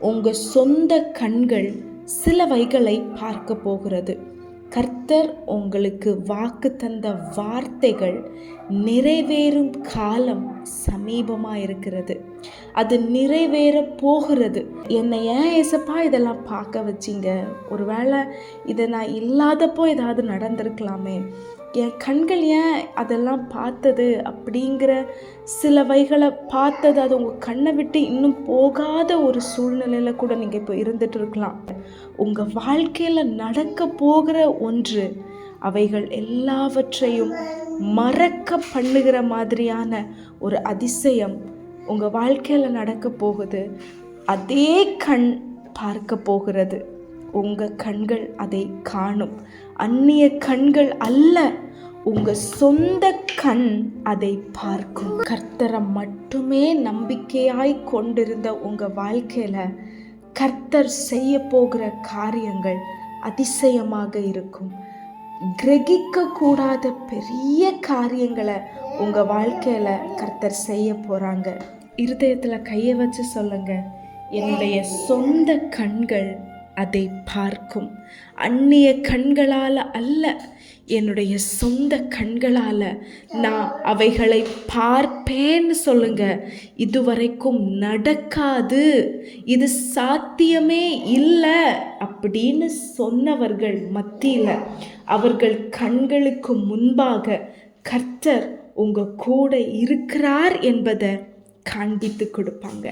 உங்கள் சொந்த கண்கள் சிலவைகளை பார்க்க போகிறது. கர்த்தர் உங்களுக்கு வாக்கு தந்த வார்த்தைகள் நிறைவேறும் காலம் சமீபமாக இருக்கிறது. அது நிறைவேற போகிறது. என்னை ஏன் ஏசப்பா இதெல்லாம் பார்க்க வச்சிங்க? ஒருவேளை இதை நான் இல்லாதப்போ ஏதாவது நடந்திருக்கலாமே, என் கண்கள் ஏன் அதெல்லாம் பார்த்தது அப்படிங்கிற சிலவைகளை பார்த்தது. அது உங்கள் கண்ணை விட்டு இன்னும் போகாத ஒரு சூழ்நிலையில் கூட நீங்கள் இப்போ இருந்துட்டு இருக்கலாம். உங்கள் வாழ்க்கையில் நடக்க போகிற ஒன்று அவைகள் எல்லாவற்றையும் மறக்க பண்ணுகிற மாதிரியான ஒரு அதிசயம் உங்கள் வாழ்க்கையில் நடக்க போகுது. அதே கண் பார்க்க போகிறது. உங்கள் கண்கள் அதை காணும். அந்நிய கண்கள் அல்ல, உங்கள் சொந்த கண் அதை பார்க்கும். கர்த்தரை மட்டுமே நம்பிக்கையாய் கொண்டிருந்த உங்கள் வாழ்க்கையில் கர்த்தர் செய்ய போகிற காரியங்கள் அதிசயமாக இருக்கும். கிரகிக்க கூடாத பெரிய காரியங்களை உங்கள் வாழ்க்கையில் கர்த்தர் செய்ய போகிறாங்க. இருதயத்தில் கையை வச்சு சொல்லுங்க, என்னுடைய சொந்த கண்கள் அதை பார்க்கும். அந்நிய கண்களால் அல்ல, என்னுடைய சொந்த கண்களால் நான் அவைகளை பார்ப்பேன்னு சொல்லுங்க. இதுவரைக்கும் நடக்காது, இது சாத்தியமே இல்லை அப்படின்னு சொன்னவர்கள் மத்தியில் அவர்கள் கண்களுக்கு முன்பாக கர்த்தர் உங்க கூட இருக்கிறார் என்பதை காண்பித்து கொடுப்பாங்க.